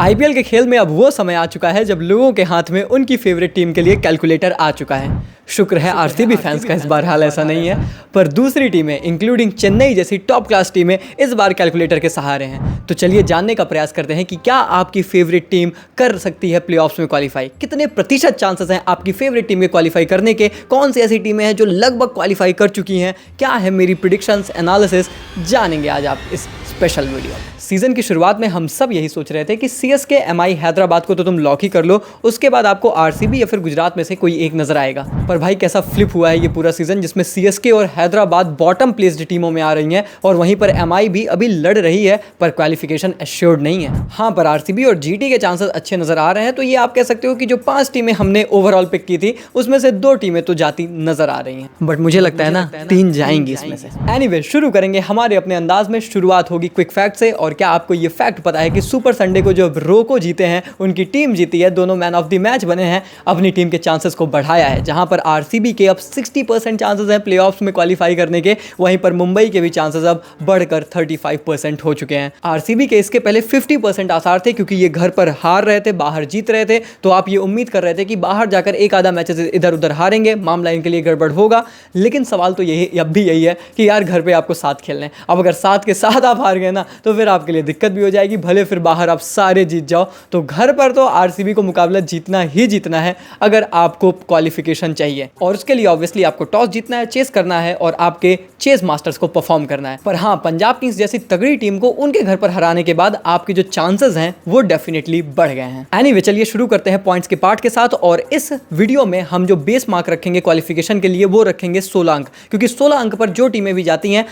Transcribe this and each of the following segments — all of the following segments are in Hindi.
आईपीएल के खेल में अब वो समय आ चुका है जब लोगों के हाथ में उनकी फेवरेट टीम के लिए कैलकुलेटर आ चुका है। शुक्र है आरसीबी फैंस का इस बार हाल ऐसा नहीं है, पर दूसरी टीमें इंक्लूडिंग चेन्नई जैसी टॉप क्लास टीमें इस बार कैलकुलेटर के सहारे हैं। तो चलिए जानने का प्रयास करते हैं कि क्या आपकी फेवरेट टीम कर सकती है प्लेऑफ्स में क्वालिफाई, कितने प्रतिशत चांसेस हैं आपकी फेवरेट टीम के क्वालिफाई करने के, कौन सी ऐसी टीमें हैं जो लगभग क्वालिफाई कर चुकी हैं, क्या है मेरी प्रिडिक्शंस एनालिसिस, जानेंगे आज आप इस स्पेशल वीडियो में। सीजन की शुरुआत में हम सब यही सोच रहे थे कि सीएसके एमआई हैदराबाद को तो तुम लॉक ही कर लो, उसके बाद आपको आरसीबी या फिर गुजरात में से कोई एक नजर आएगा। पर भाई कैसा फ्लिप हुआ है ये पूरा सीजन, जिसमें सीएसके और हैदराबाद बॉटम प्लेस्ड टीमों में आ रही हैं और वहीं पर एमआई भी अभी लड़ रही है पर क्वालिफिकेशन एश्योर्ड नहीं है। हाँ, पर आरसीबी और जीटी के चांसेस अच्छे नजर आ रहे हैं। तो ये आप कह सकते हो कि जो 5 टीमें हमने ओवरऑल पिक की थी उसमें से 2 टीमें तो जाती नजर आ रही हैं, बट मुझे लगता है ना 3 जाएंगी इसमें से। एनीवे, शुरू करेंगे हमारे अपने अंदाज में। शुरुआत होगी क्विक फैक्ट से। और क्या आपको ये फैक्ट पता है कि सुपर संडे को जो रोको जीते हैं, उनकी टीम जीती है, दोनों मैन ऑफ द मैच बने हैं, अपनी टीम के चांसेस को बढ़ाया है। जहां पर आरसीबी के अब 60% चांसेस हैं प्लेऑफ्स में क्वालिफाई करने के, वहीं पर मुंबई के भी चांसेस अब बढ़कर 35% हो चुके हैं। आरसीबी के इसके पहले 50% आसार थे क्योंकि ये घर पर हार रहे थे, बाहर जीत रहे थे, तो आप ये उम्मीद कर रहे थे कि बाहर जाकर एक आधा मैचेस इधर उधर हारेंगे, मामला इनके लिए गड़बड़ होगा। लेकिन सवाल तो यही अब भी यही है कि यार घर पे आपको साथ खेलना है। अब अगर साथ के साथ आप हार गए ना तो फिर आपके लिए दिक्कत भी हो जाएगी, भले फिर बाहर आप सारे जीत जाओ। तो घर पर तो आरसीबी को मुकाबला जीतना ही जीतना है अगर आपको क्वालिफिकेशन चाहिए, और उसके लिए ऑब्वियसली आपको टॉस जीतना है, चेस करना है और आपके चेस मास्टर्स को परफॉर्म करना है। पर हाँ, पंजाब किंग्स जैसी तगड़ी टीम को उनके घर पर हराने के बाद आपके जो चांसेस हैं वो डेफिनेटली बढ़ गए हैं। एनीवे, चलिए शुरू करते हैं पॉइंट्स के पार्ट के साथ। और इस वीडियो में हम जो बेस मार्क रखेंगे क्वालिफिकेशन के लिए वो रखेंगे 16 अंक, क्योंकि 16 अंक पर जो टीमें भी जाती हैं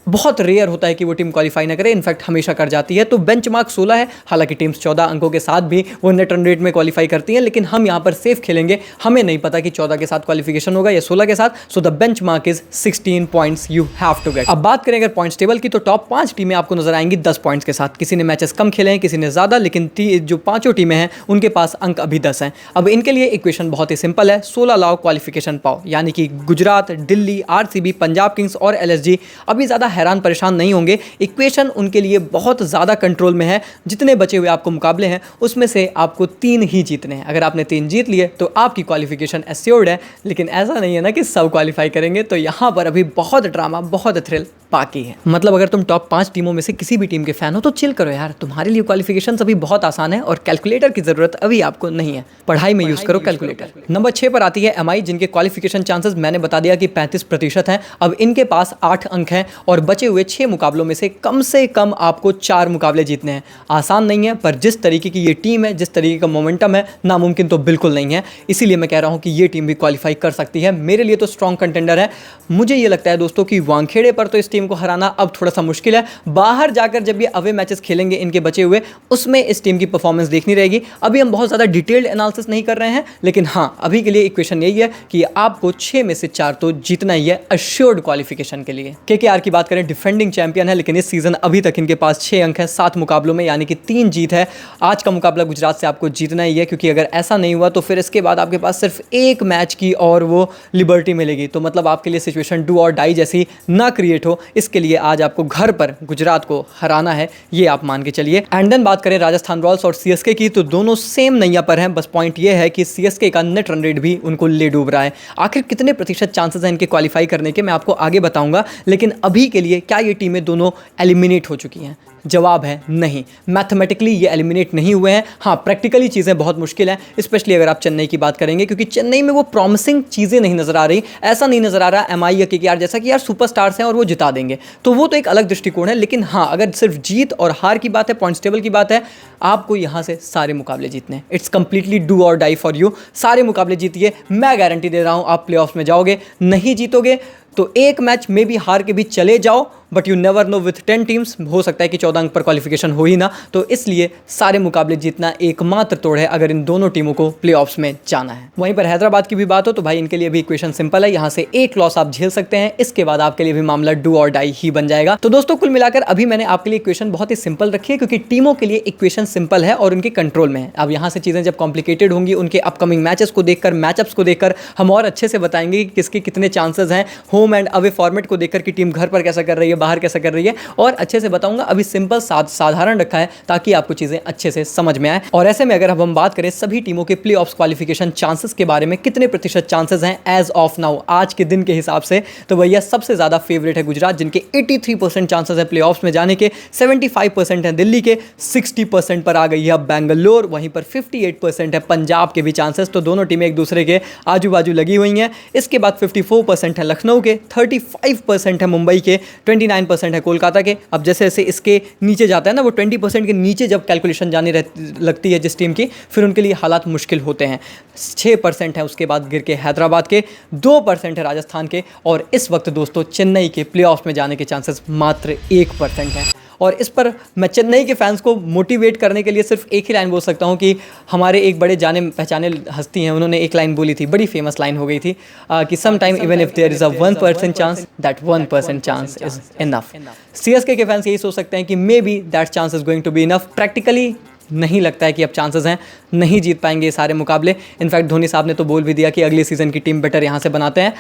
बहुत रेयर होता है कि वो टीम क्वालिफाई ना करे, इनफैक्ट हमेशा कर जाती है। तो बेंचमार्क 16 है। हालांकि टीम्स 14 अंकों के साथ भी वो नेट रन रेट में क्वालिफाई करती हैं, लेकिन हम यहाँ पर सेफ खेलेंगे। हमें नहीं पता कि 14 के साथ क्वालिफिकेशन होगा या 16 के साथ। So the benchmark is 16 points you have to get. अब बात करें अगर पॉइंट्स टेबल की, तो टॉप 5 टीमें आपको नजर आएंगी 10 पॉइंट्स के साथ। किसी ने मैचेस कम खेले हैं, किसी ने ज्यादा, लेकिन जो 5 टीमें हैं उनके पास अंक अभी 10 हैं। अब इनके लिए इक्वेशन बहुत ही सिंपल है, 16 लाओ क्वालिफिकेशन पाओ, यानी कि गुजरात, दिल्ली, आरसीबी, पंजाब किंग्स और एलएसजी अभी ज्यादा हैरान परेशान नहीं होंगे। इक्वेशन उनके लिए बहुत ज़्यादा कंट्रोल में है। जितने बचे हुए आपको मुकाबले हैं उसमें से आपको 3 ही जीतने हैं। अगर आपने 3 जीत लिए तो आपकी क्वालिफिकेशन एश्योर्ड है। लेकिन ऐसा नहीं है ना कि सब क्वालिफाई करेंगे, तो यहाँ पर अभी बहुत ड्रामा, बहुत थ्रिल बाकी है। मतलब अगर तुम टॉप 5 टीमों में से किसी भी टीम के फैन हो तो चिल करो यार, तुम्हारे लिए क्वालिफिकेशन अभी बहुत आसान है और कैलकुलेटर की जरूरत अभी आपको नहीं है। पढ़ाई में यूज करो कैलकुलेटर। नंबर 6 पर आती है एमआई, जिनके क्वालिफिकेशन चांसेस मैंने बता दिया कि 35% हैं। अब इनके पास 8 अंक हैं और बचे हुए 6 मुकाबलों में से कम आपको 4 मुकाबले जीतने हैं। आसान नहीं है, पर जिस तरीके की ये टीम है, जिस तरीके का मोमेंटम है, नामुमकिन तो बिल्कुल नहीं है। इसीलिए मैं कह रहा हूं कि ये टीम भी क्वालिफाई कर सकती है। मेरे लिए तो स्ट्रॉन्ग कंटेंडर है। मुझे ये लगता है दोस्तों कि वानखेड़े पर तो इस टीम को हराना अब थोड़ा सा मुश्किल है। बाहर जाकर जब ये अवे मैचेस खेलेंगे इनके बचे हुए, उसमें इस टीम की परफॉर्मेंस देखनी रहेगी। अभी हम बहुत ज़्यादा डिटेल्ड एनालिसिस नहीं कर रहे हैं, लेकिन हाँ, अभी के लिए इक्वेशन यही है कि आपको 6 में से 4 तो जीतना ही है अश्योर्ड क्वालिफिकेशन के लिए। केकेआर की बात करें, डिफेंडिंग चैंपियन है, लेकिन इस सीजन अभी तक इनके पास 6 अंक है 7 मुकाबलों में, यानी कि 3 जीत है। आज का मुकाबला गुजरात से आपको जीतना ही है, क्योंकि अगर ऐसा नहीं हुआ तो फिर इसके बाद आपके पास सिर्फ 1 मैच की और वो लिबर्टी मिलेगी। तो मतलब आपके लिए सिचुएशन डू और डाई जैसी ना क्रिएट हो, इसके लिए आज आपको घर पर गुजरात को हराना है, ये आप मान के चलिए। एंड देन बात करें राजस्थान रॉयल्स और सीएसके की, तो दोनों सेम नैया पर हैं। बस पॉइंट ये है कि सीएसके का नेट रन रेट भी उनको ले डूब रहा है। आखिर कितने प्रतिशत चांसेस हैं इनके क्वालिफाई करने के, मैं आपको आगे बताऊंगा। लेकिन अभी के लिए क्या ये टीमें दोनों एलिमिनेट हो चुकी हैं? जवाब है नहीं। मैथमेटिकली ये एलिमिनेट नहीं हुए हैं। हाँ, प्रैक्टिकली चीज़ें बहुत मुश्किल हैं, स्पेशली अगर आप चेन्नई की बात करेंगे, क्योंकि चेन्नई में वो प्रॉमिसिंग चीज़ें नहीं नजर आ रही। ऐसा नहीं नजर आ रहा एमआई या केकेआर जैसा कि यार सुपरस्टार्स हैं और वो जिता देंगे, तो वो तो एक अलग दृष्टिकोण है। लेकिन हाँ, अगर सिर्फ जीत और हार की बात है, पॉइंट्स टेबल की बात है, आपको यहाँ से सारे मुकाबले जीतने हैं। इट्स कंप्लीटली डू और डाई फॉर यू। सारे मुकाबले जीतिए, मैं गारंटी दे रहा हूँ आप प्लेऑफ्स में जाओगे। नहीं जीतोगे तो एक मैच में भी हार के भी चले जाओ, but you never know with 10 teams, हो सकता है कि 14 अंक पर क्वालिफिकेशन हो ही ना। तो इसलिए सारे मुकाबले जीतना एकमात्र तोड़ है अगर इन दोनों टीमों को प्लेऑफ्स में जाना है। वहीं पर हैदराबाद की भी बात हो तो भाई इनके लिए भी इक्वेशन सिंपल है। यहाँ से 1 लॉस आप झेल सकते हैं, इसके बाद आपके लिए भी मामला डू और डाई ही बन जाएगा। तो दोस्तों, कुल मिलाकर अभी मैंने आपके लिए इक्वेशन बहुत ही सिंपल रखी है, क्योंकि टीमों के लिए इक्वेशन सिंपल है और उनके कंट्रोल में है। अब यहाँ से चीज़ें जब कॉम्प्लिकेटेड होंगी, उनके अपकमिंग मैचेस को देखकर, मैचअप्स को देखकर हम और अच्छे से बताएंगे कि किसके कितने चांसेस हैं। होम एंड अवे फॉर्मेट को देखकर कि टीम घर पर कैसा कर रही है, बाहर कैसे कर रही है और अच्छे से बताऊंगा। अभी सिंपल साधारण रखा है ताकि आपको चीज़ें अच्छे से समझ में आए। और ऐसे में अगर हम बात करें सभी टीमों के प्ले ऑफ्स क्वालिफिकेशन चांसेस के बारे में, कितने प्रतिशत चांसेस हैं एज ऑफ नाउ, आज के दिन के हिसाब से, तो भैया सबसे ज़्यादा फेवरेट है गुजरात जिनके 83% चांसेस है प्ले ऑफ्स में जाने के, 75% है दिल्ली के, 60% पर आ गई है बेंगलोर, वहीं पर 58% है पंजाब के भी चांसेस। तो दोनों टीमें एक दूसरे के आजू बाजू लगी हुई हैं। इसके बाद 54% है लखनऊ के, 35% है मुंबई के, 29% है कोलकाता के। अब जैसे जैसे इसके नीचे जाता है ना, वो 20% के नीचे जब कैलकुलेशन जाने लगती है जिस टीम की, फिर उनके लिए हालात मुश्किल होते हैं। 6% है उसके बाद गिर के हैदराबाद के, 2% है राजस्थान के, और इस वक्त दोस्तों चेन्नई के प्लेऑफ में जाने के चांसेस मात्र 1% हैं। और इस पर मैं चेन्नई के फैंस को मोटिवेट करने के लिए सिर्फ एक ही लाइन बोल सकता हूँ कि हमारे एक बड़े जाने पहचाने हस्ती हैं, उन्होंने एक लाइन बोली थी, बड़ी फेमस लाइन हो गई थी कि some time even if there is a 1% chance, that 1% chance is enough. CSK के फैंस यही सोच सकते हैं कि maybe that chance is going to be enough. Practically नहीं लगता है कि अब चांसेस हैं, नहीं जीत पाएंगे ये सारे मुकाबले। इनफैक्ट धोनी साहब ने तो बोल भी दिया कि अगले सीज़न की टीम बेटर यहाँ से बनाते हैं।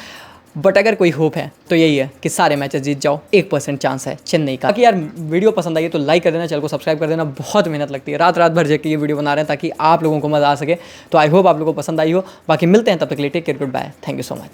बट अगर कोई होप है तो यही है कि सारे मैचेस जीत जाओ, 1% चांस है चेन्नई का। बाकी यार वीडियो पसंद आई है तो लाइक कर देना, चैनल को सब्सक्राइब कर देना। बहुत मेहनत लगती है, रात रात भर जग के ये वीडियो बना रहे हैं ताकि आप लोगों को मज़ा आ सके। तो आई होप आप लोगों को पसंद आई हो। बाकी मिलते हैं, तब तक के लिए take care, goodbye, thank you so much.